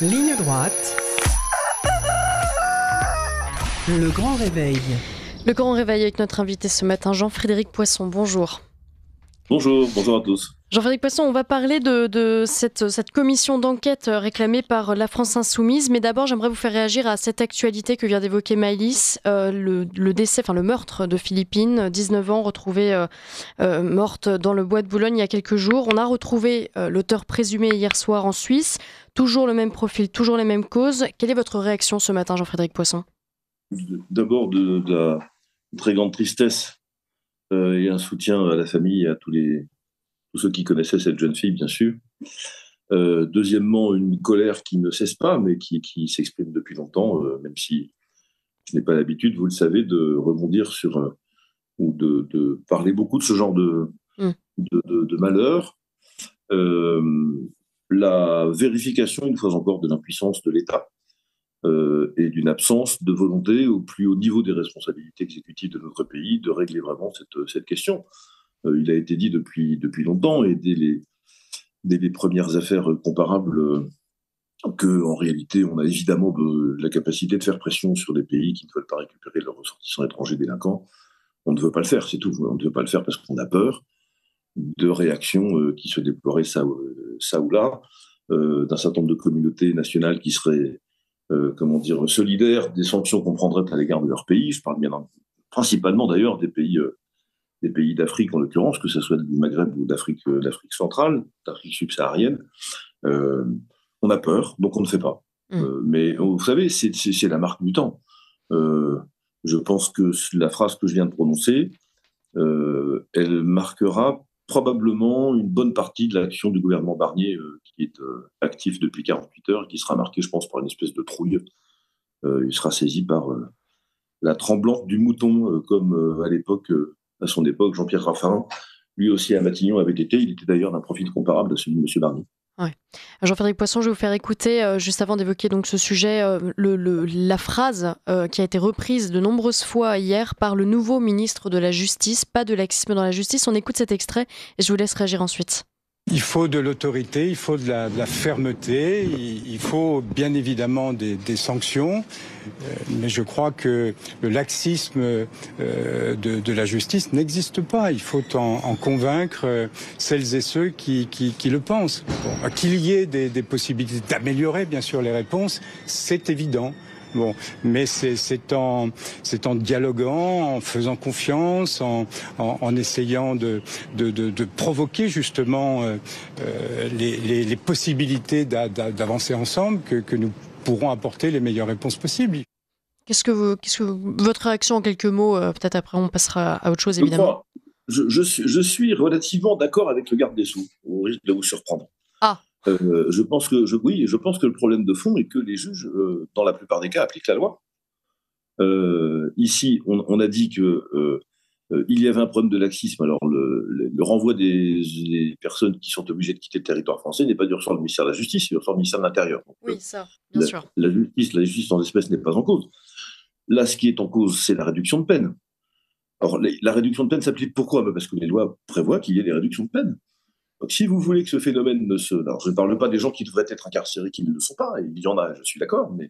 Ligne droite. Le grand réveil. Le grand réveil avec notre invité ce matin, Jean-Frédéric Poisson. Bonjour. Bonjour à tous. Jean-Frédéric Poisson, on va parler de cette commission d'enquête réclamée par la France Insoumise. Mais d'abord, j'aimerais vous faire réagir à cette actualité que vient d'évoquer Maëlys, le meurtre de Philippine, 19 ans, retrouvée morte dans le bois de Boulogne il y a quelques jours. On a retrouvé l'auteur présumé hier soir en Suisse. Toujours le même profil, toujours les mêmes causes. Quelle est votre réaction ce matin, Jean-Frédéric Poisson ? D'abord, de la très grande tristesse et un soutien à la famille et à tous ceux qui connaissaient cette jeune fille, bien sûr. Deuxièmement, une colère qui ne cesse pas, mais qui s'exprime depuis longtemps, même si je n'ai pas l'habitude, vous le savez, de rebondir sur ou de parler beaucoup de ce genre de malheur. La vérification, une fois encore, de l'impuissance de l'État et d'une absence de volonté au plus haut niveau des responsabilités exécutives de notre pays de régler vraiment cette question. Il a été dit depuis longtemps, et dès les premières affaires comparables, qu'en réalité, on a évidemment la capacité de faire pression sur des pays qui ne veulent pas récupérer leurs ressortissants étrangers délinquants. On ne veut pas le faire, c'est tout. On ne veut pas le faire parce qu'on a peur de réactions qui se déploieraient ça ou là, d'un certain nombre de communautés nationales qui seraient solidaires des sanctions qu'on prendrait à l'égard de leur pays. Je parle bien principalement d'ailleurs des pays d'Afrique en l'occurrence, que ce soit du Maghreb ou d'Afrique centrale, d'Afrique subsaharienne. On a peur, donc on ne fait pas. Mais vous savez, c'est la marque du temps. Je pense que la phrase que je viens de prononcer, elle marquera probablement une bonne partie de l'action du gouvernement Barnier, qui est actif depuis 48 heures et qui sera marqué, je pense, par une espèce de trouille. Il sera saisi par la tremblante du mouton, comme à son époque, Jean-Pierre Raffarin, lui aussi à Matignon avait été. Il était d'ailleurs d'un profil comparable à celui de M. Barnier. Ouais. Jean-Frédéric Poisson, je vais vous faire écouter, juste avant d'évoquer donc ce sujet, la phrase qui a été reprise de nombreuses fois hier par le nouveau ministre de la Justice. Pas de laxisme dans la justice. On écoute cet extrait et je vous laisse réagir ensuite. Il faut de l'autorité, il faut de la fermeté, il faut bien évidemment des sanctions, mais je crois que le laxisme de la justice n'existe pas. Il faut en convaincre celles et ceux qui le pensent. Bon, qu'il y ait des possibilités d'améliorer bien sûr les réponses, c'est évident. Bon, mais c'est en dialoguant, en faisant confiance, en essayant de provoquer justement les possibilités d'avancer ensemble que nous pourrons apporter les meilleures réponses possibles. Qu'est-ce que votre réaction en quelques mots, peut-être après on passera à autre chose évidemment. Je suis relativement d'accord avec le garde des Sceaux, au risque de vous surprendre. Ah. Je pense que le problème de fond est que les juges, dans la plupart des cas, appliquent la loi. Ici, on a dit que il y avait un problème de laxisme. Alors, le renvoi des personnes qui sont obligées de quitter le territoire français n'est pas du ressort du ministère de la Justice, c'est du ressort du ministère de l'Intérieur. Donc, oui, ça, bien sûr. La justice en espèces n'est pas en cause. Là, ce qui est en cause, c'est la réduction de peine. Alors, la réduction de peine s'applique pourquoi ? Parce que les lois prévoient qu'il y ait des réductions de peine. Donc, si vous voulez que ce phénomène Alors, je ne parle pas des gens qui devraient être incarcérés, qui ne le sont pas, il y en a, je suis d'accord, mais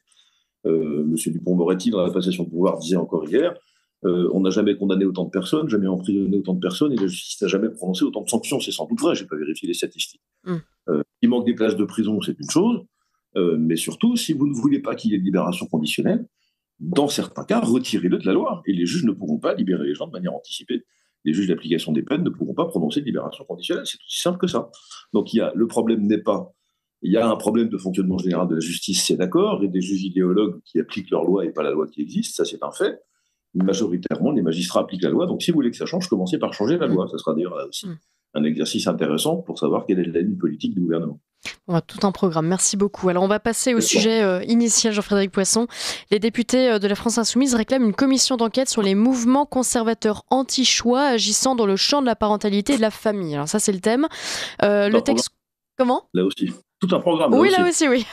M. Dupond-Moretti, dans la passation de pouvoir, disait encore hier, on n'a jamais condamné autant de personnes, jamais emprisonné autant de personnes, et la justice n'a jamais prononcé autant de sanctions. C'est sans doute vrai, je n'ai pas vérifié les statistiques. Il manque des places de prison, c'est une chose, mais surtout, si vous ne voulez pas qu'il y ait de libération conditionnelle, dans certains cas, retirez-le de la loi, et les juges ne pourront pas libérer les gens de manière anticipée. Les juges d'application des peines ne pourront pas prononcer de libération conditionnelle. C'est aussi simple que ça. Donc le problème n'est pas... Il y a un problème de fonctionnement général de la justice, c'est d'accord, et des juges idéologues qui appliquent leur loi et pas la loi qui existe, ça c'est un fait. Majoritairement, les magistrats appliquent la loi. Donc si vous voulez que ça change, commencez par changer la loi. Ça sera d'ailleurs là aussi un exercice intéressant pour savoir quelle est la ligne politique du gouvernement. On a tout un programme, merci beaucoup. Alors on va passer au sujet initial, Jean-Frédéric Poisson. Les députés de la France Insoumise réclament une commission d'enquête sur les mouvements conservateurs anti-choix agissant dans le champ de la parentalité et de la famille. Alors ça c'est le thème. Le texte... Comment ? Là aussi. tout un programme. Oui, là aussi, oui.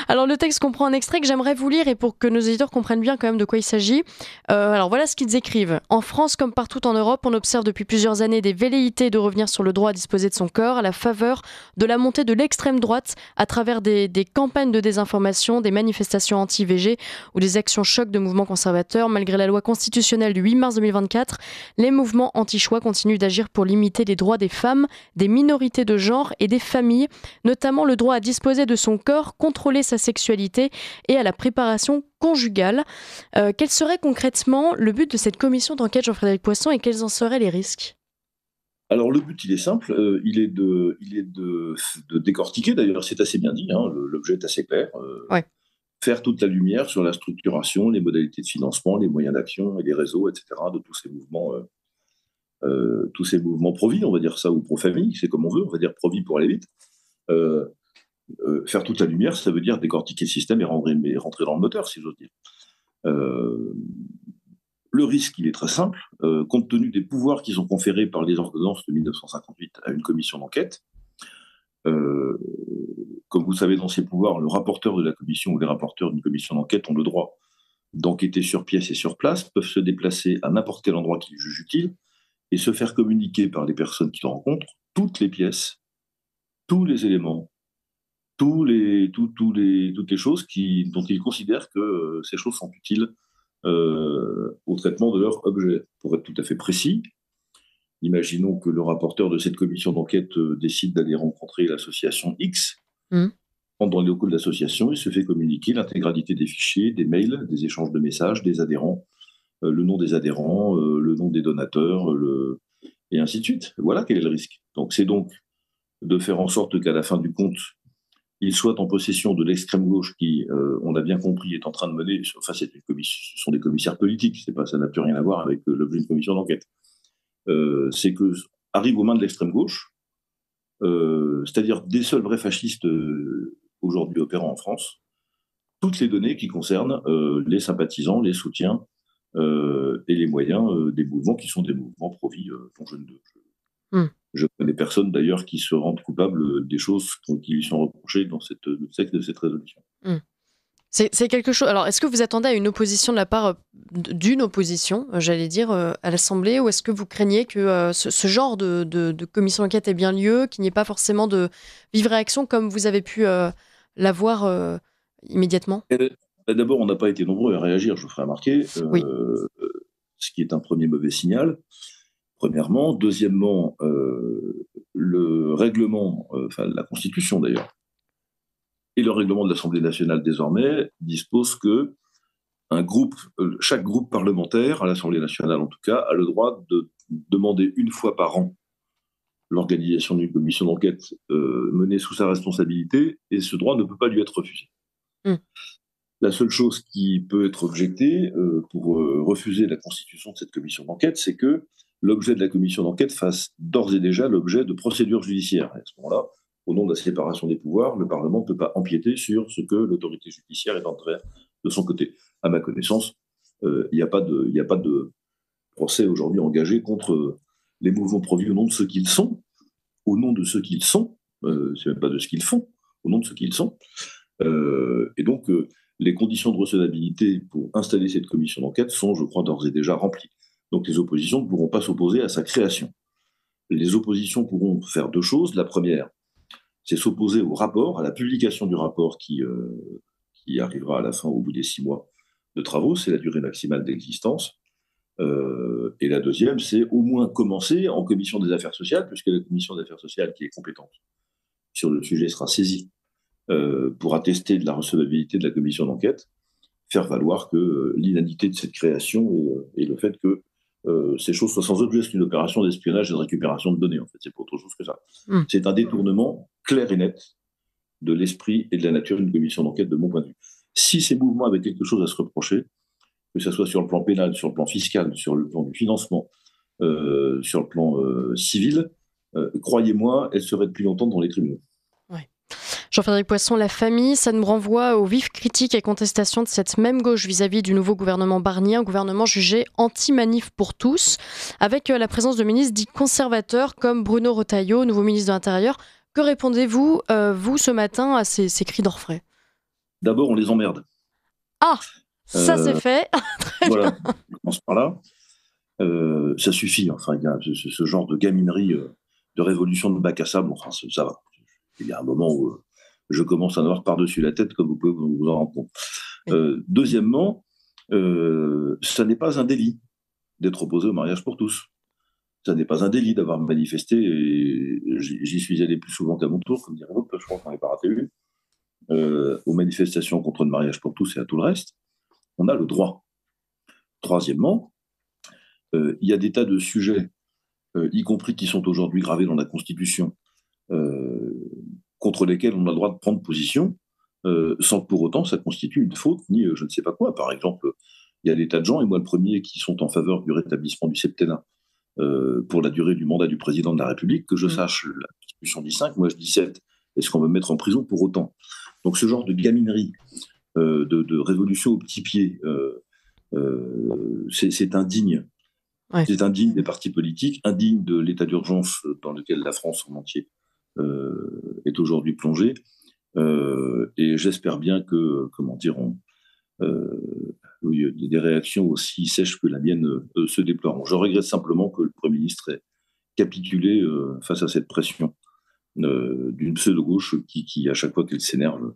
Alors, le texte comprend un extrait que j'aimerais vous lire et pour que nos éditeurs comprennent bien quand même de quoi il s'agit. Alors, voilà ce qu'ils écrivent. En France, comme partout en Europe, on observe depuis plusieurs années des velléités de revenir sur le droit à disposer de son corps à la faveur de la montée de l'extrême droite à travers des campagnes de désinformation, des manifestations anti-IVG ou des actions chocs de mouvements conservateurs. Malgré la loi constitutionnelle du 8 mars 2024, les mouvements anti-choix continuent d'agir pour limiter les droits des femmes, des minorités de genre et des familles, notamment le droit à disposer de son corps, contrôler sa sexualité et à la préparation conjugale. Quel serait concrètement le but de cette commission d'enquête, Jean-Frédéric Poisson, et quels en seraient les risques ? Alors le but, il est simple, il est de décortiquer, d'ailleurs c'est assez bien dit, hein, l'objet est assez clair, Ouais. Faire toute la lumière sur la structuration, les modalités de financement, les moyens d'action et les réseaux, etc., de tous ces mouvements pro-vie, on va dire ça, ou pro-famille, c'est comme on veut, on va dire pro-vie pour aller vite. Faire toute la lumière, ça veut dire décortiquer le système et rentrer dans le moteur, si j'ose dire. Le risque, il est très simple. Compte tenu des pouvoirs qui sont conférés par les ordonnances de 1958 à une commission d'enquête, comme vous savez, dans ces pouvoirs, le rapporteur de la commission ou les rapporteurs d'une commission d'enquête ont le droit d'enquêter sur pièce et sur place, peuvent se déplacer à n'importe quel endroit qu'ils jugent utile et se faire communiquer par les personnes qui le rencontrent toutes les pièces, tous les éléments, toutes les choses dont ils considèrent que ces choses sont utiles au traitement de leur objet. Pour être tout à fait précis, imaginons que le rapporteur de cette commission d'enquête décide d'aller rencontrer l'association X. Entre dans les locaux de l'association, il se fait communiquer l'intégralité des fichiers, des mails, des échanges de messages, des adhérents, le nom des adhérents, le nom des donateurs, et ainsi de suite. Voilà quel est le risque. Donc c'est donc de faire en sorte qu'à la fin du compte, il soit en possession de l'extrême gauche qui, on a bien compris, est en train de mener, enfin ce sont des commissaires politiques, ça n'a plus rien à voir avec l'objet d'une commission d'enquête. C'est que arrive aux mains de l'extrême gauche, c'est-à-dire des seuls vrais fascistes aujourd'hui opérant en France, toutes les données qui concernent les sympathisants, les soutiens et les moyens des mouvements qui sont des mouvements pro-vie dont je connais personne d'ailleurs qui se rende coupable des choses qui lui sont reprochées dans le texte de cette résolution. C'est quelque chose. Alors, est-ce que vous attendez à une opposition de la part d'une opposition, j'allais dire, à l'Assemblée, ou est-ce que vous craignez que ce genre de commission d'enquête ait bien lieu, qu'il n'y ait pas forcément de vive réaction comme vous avez pu l'avoir immédiatement ? D'abord, on n'a pas été nombreux à réagir, je vous ferai remarquer, Oui. Ce qui est un premier mauvais signal. Premièrement. Deuxièmement, le règlement, la Constitution d'ailleurs, et le règlement de l'Assemblée nationale désormais dispose que chaque groupe parlementaire, à l'Assemblée nationale en tout cas, a le droit de demander une fois par an l'organisation d'une commission d'enquête menée sous sa responsabilité, et ce droit ne peut pas lui être refusé. La seule chose qui peut être objectée pour refuser la constitution de cette commission d'enquête, c'est que l'objet de la commission d'enquête fasse d'ores et déjà l'objet de procédures judiciaires. Et à ce moment-là, au nom de la séparation des pouvoirs, le Parlement ne peut pas empiéter sur ce que l'autorité judiciaire est en train de faire de son côté. À ma connaissance, il n'y a pas de procès aujourd'hui engagé contre les mouvements pro-vie au nom de ce qu'ils sont, au nom de ce qu'ils sont, c'est même pas de ce qu'ils font, au nom de ce qu'ils sont. Et donc, les conditions de recevabilité pour installer cette commission d'enquête sont, je crois, d'ores et déjà remplies. Donc les oppositions ne pourront pas s'opposer à sa création. Les oppositions pourront faire deux choses. La première, c'est s'opposer au rapport, à la publication du rapport qui arrivera à la fin, au bout des 6 mois de travaux. C'est la durée maximale d'existence. Et la deuxième, c'est au moins commencer en commission des affaires sociales, puisque la commission des affaires sociales qui est compétente sur le sujet sera saisie pour attester de la recevabilité de la commission d'enquête, faire valoir que l'inanité de cette création et le fait que ces choses soient sans objet, c'est une opération d'espionnage et de récupération de données. En fait, c'est pas autre chose que ça. C'est un détournement clair et net de l'esprit et de la nature d'une commission d'enquête, de mon point de vue. Si ces mouvements avaient quelque chose à se reprocher, que ce soit sur le plan pénal, sur le plan fiscal, sur le plan du financement, sur le plan civil, croyez-moi, elles seraient depuis longtemps dans les tribunaux. Jean-Frédéric Poisson, la famille, ça nous renvoie aux vives critiques et contestations de cette même gauche vis-à-vis du nouveau gouvernement Barnier, un gouvernement jugé anti-manif pour tous, avec la présence de ministres dits conservateurs comme Bruno Retailleau, nouveau ministre de l'Intérieur. Que répondez-vous, vous, ce matin, à ces cris d'orfraie? D'abord, on les emmerde. Ah, ça c'est fait. Très Voilà, bien. on commence par là. Ça suffit, enfin, il y a ce genre de gaminerie, de révolution de bac à sable, enfin, ça va. Il y a un moment où je commence à en avoir par-dessus la tête, comme vous pouvez vous en rendre compte. Deuxièmement, ça n'est pas un délit d'être opposé au mariage pour tous. Ça n'est pas un délit d'avoir manifesté, et j'y suis allé plus souvent qu'à mon tour, comme dirait l'autre, je crois qu'on n'est pas raté une, aux manifestations contre le mariage pour tous et à tout le reste. On a le droit. Troisièmement, il y a des tas de sujets, y compris qui sont aujourd'hui gravés dans la Constitution, contre lesquels on a le droit de prendre position, sans que pour autant ça constitue une faute, ni je ne sais pas quoi. Par exemple, il y a des tas de gens, et moi le premier, qui sont en faveur du rétablissement du septennat pour la durée du mandat du président de la République. Que je sache, la Constitution dit 5, moi je dis 7. Est-ce qu'on va me mettre en prison pour autant? Donc ce genre de gaminerie, de révolution au petit pied, c'est indigne. Ouais. C'est indigne des partis politiques, indigne de l'état d'urgence dans lequel la France en entier est aujourd'hui plongée. Et j'espère bien que, comment diront, des réactions aussi sèches que la mienne se déploreront. Je regrette simplement que le Premier ministre ait capitulé face à cette pression d'une pseudo-gauche qui, à chaque fois qu'elle s'énerve,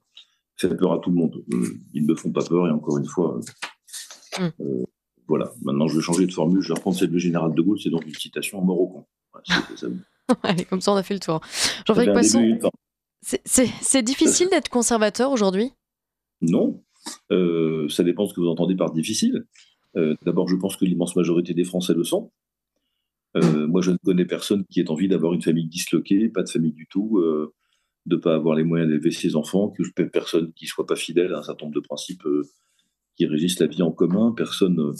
fait peur à tout le monde. Ils ne me font pas peur, et encore une fois, voilà. Maintenant, je vais changer de formule, je vais reprendre celle du général de Gaulle, c'est donc une citation en mort au con. Allez, comme ça, on a fait le tour. Jean-Frédéric Poisson, c'est difficile d'être conservateur aujourd'hui? Non. Ça dépend de ce que vous entendez par difficile. D'abord, je pense que l'immense majorité des Français le sont. Moi, je ne connais personne qui ait envie d'avoir une famille disloquée, pas de famille du tout, de ne pas avoir les moyens d'élever ses enfants, que personne qui ne soit pas fidèle à un certain nombre de principes qui régissent la vie en commun, personne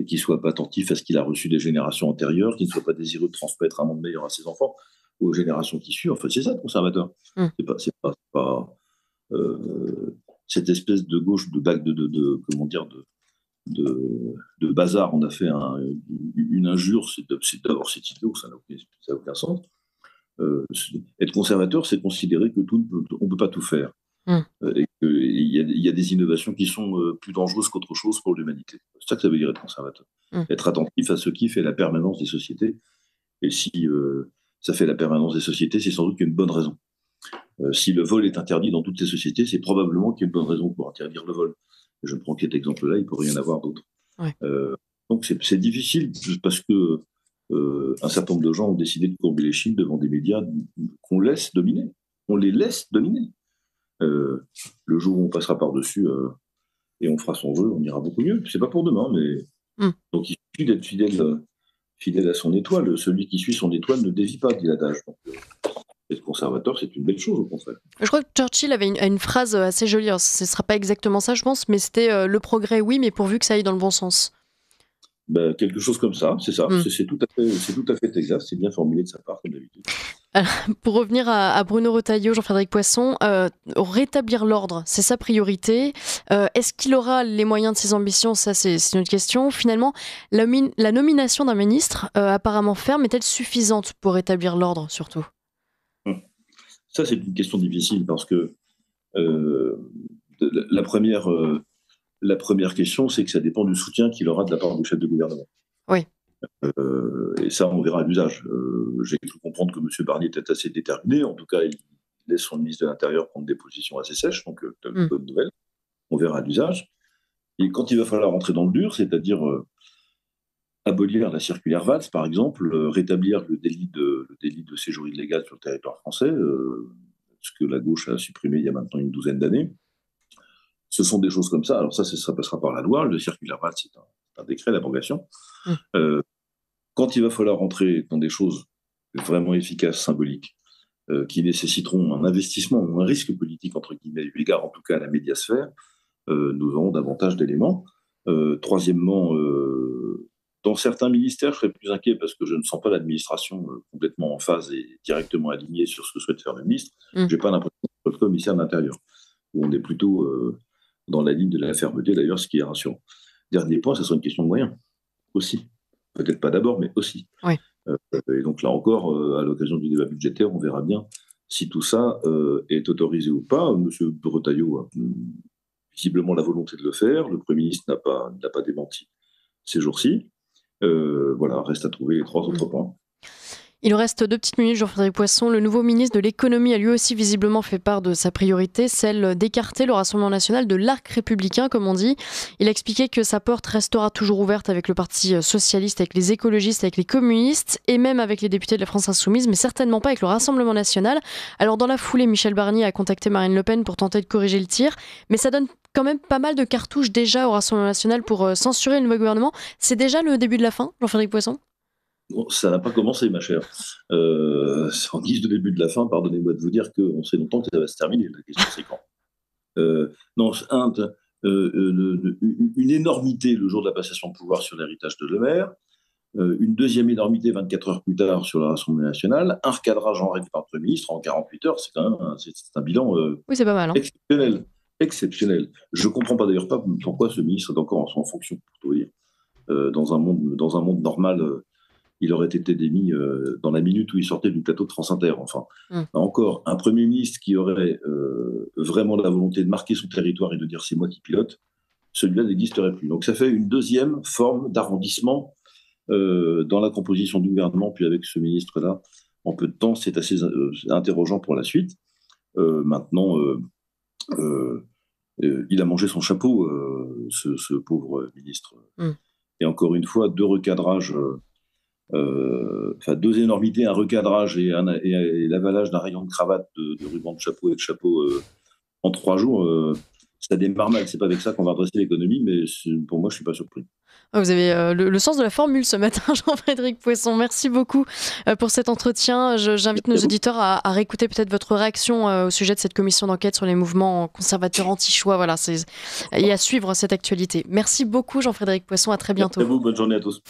qui ne soit pas attentif à ce qu'il a reçu des générations antérieures, qui ne soit pas désireux de transmettre un monde meilleur à ses enfants ou aux générations qui suivent. Enfin, c'est ça, le conservateur. C'est pas cette espèce de gauche, de bac comment dire, de bazar. On a fait une injure, d'abord c'est idiot, ça n'a aucun sens. Être conservateur, c'est considérer que on ne peut pas tout faire. Et qu'il y a des innovations qui sont plus dangereuses qu'autre chose pour l'humanité. C'est ça que ça veut dire être conservateur. Être attentif à ce qui fait la permanence des sociétés. Et si ça fait la permanence des sociétés, c'est sans doute qu'il y a une bonne raison. Si le vol est interdit dans toutes les sociétés, c'est probablement qu'il y a une bonne raison pour interdire le vol. Je ne prends qu'un exemple-là, il ne pourrait y en avoir d'autres. Ouais. Donc c'est difficile, parce que un certain nombre de gens ont décidé de courber les chines devant des médias qu'on laisse dominer. On les laisse dominer. Le jour où on passera par-dessus et on fera son jeu, on ira beaucoup mieux. C'est pas pour demain, mais donc il suffit d'être fidèle à son étoile. Celui qui suit son étoile ne dévie pas, dit l'adage. Donc, être conservateur, c'est une belle chose, au contraire. Je crois que Churchill avait une phrase assez jolie. Alors, ce ne sera pas exactement ça, je pense, mais c'était le progrès, oui, mais pourvu que ça aille dans le bon sens. Quelque chose comme ça, c'est ça. C'est tout à fait exact. C'est bien formulé de sa part, comme d'habitude. Alors, pour revenir à Bruno Retailleau, Jean-Frédéric Poisson, rétablir l'ordre, c'est sa priorité. Est-ce qu'il aura les moyens de ses ambitions? Ça, c'est une autre question. Finalement, la nomination d'un ministre apparemment ferme est-elle suffisante pour rétablir l'ordre, surtout? Ça, c'est une question difficile, parce que la première question, c'est que ça dépend du soutien qu'il aura de la part du chef de gouvernement. Oui. Et ça, on verra à l'usage. J'ai cru comprendre que M. Barnier était assez déterminé. En tout cas, il laisse son ministre de l'Intérieur prendre des positions assez sèches, donc une bonne nouvelle. On verra à l'usage. Et quand il va falloir rentrer dans le dur, c'est-à-dire abolir la circulaire Valls, par exemple, rétablir le délit de séjour illégal sur le territoire français, ce que la gauche a supprimé il y a maintenant une douzaine d'années. Ce sont des choses comme ça. Alors ça passera par la loi. Le circulaire Valls, c'est un décret d'abrogation. Quand il va falloir rentrer dans des choses vraiment efficaces, symboliques, qui nécessiteront un investissement ou un risque politique, entre guillemets, eu égard en tout cas à la médiasphère, nous aurons davantage d'éléments. Troisièmement, dans certains ministères, je serais plus inquiet, parce que je ne sens pas l'administration complètement en phase et directement alignée sur ce que souhaite faire le ministre. Je n'ai pas l'impression que le commissaire de l'Intérieur, où on est plutôt dans la ligne de la fermeté, d'ailleurs, ce qui est rassurant. Dernier point, ce sera une question de moyens, aussi. Peut-être pas d'abord, mais aussi. Oui. Et donc là encore, à l'occasion du débat budgétaire, on verra bien si tout ça est autorisé ou pas. M. Retailleau a visiblement la volonté de le faire. Le Premier ministre n'a pas démenti ces jours-ci. Voilà, reste à trouver les 3 autres points. Il nous reste 2 petites minutes, Jean-Frédéric Poisson. Le nouveau ministre de l'économie a lui aussi visiblement fait part de sa priorité, celle d'écarter le Rassemblement national de l'arc républicain, comme on dit. Il a expliqué que sa porte restera toujours ouverte avec le Parti socialiste, avec les écologistes, avec les communistes et même avec les députés de la France insoumise, mais certainement pas avec le Rassemblement national. Alors dans la foulée, Michel Barnier a contacté Marine Le Pen pour tenter de corriger le tir, mais ça donne quand même pas mal de cartouches déjà au Rassemblement national pour censurer le nouveau gouvernement. C'est déjà le début de la fin, Jean-Frédéric Poisson ? Bon, ça n'a pas commencé, ma chère. En guise de début de la fin, pardonnez-moi de vous dire qu'on sait longtemps que ça va se terminer. La question, c'est quand. Non, une énormité le jour de la passation de pouvoir sur l'héritage de Le Maire, une deuxième énormité 24 heures plus tard sur la Assemblée nationale, un recadrage en règle par le Premier ministre en 48 heures, c'est quand même c'est un bilan oui, c'est pas mal, hein. exceptionnel. Je ne comprends pas d'ailleurs pas pourquoi ce ministre est encore en fonction, pour tout dire. Dans un monde normal, il aurait été démis dans la minute où il sortait du plateau de France Inter. Enfin, encore, un Premier ministre qui aurait vraiment la volonté de marquer son territoire et de dire « c'est moi qui pilote », celui-là n'existerait plus. Donc ça fait une deuxième forme d'arrondissement dans la composition du gouvernement, puis avec ce ministre-là, en peu de temps, c'est assez interrogeant pour la suite. Maintenant, il a mangé son chapeau, ce pauvre ministre. Et encore une fois, 2 recadrages... 2 énormités, un recadrage et l'avalage d'un rayon de cravate, de ruban de chapeau et de chapeau en 3 jours, ça démarre mal. C'est pas avec ça qu'on va redresser l'économie, mais pour moi, je suis pas surpris. Vous avez le sens de la formule ce matin, Jean-Frédéric Poisson. Merci beaucoup pour cet entretien. J'invite nos auditeurs à réécouter peut-être votre réaction au sujet de cette commission d'enquête sur les mouvements conservateurs anti-choix. Voilà, et à suivre cette actualité. Merci beaucoup, Jean-Frédéric Poisson. À très bientôt. Merci à vous. Bonne journée à tous.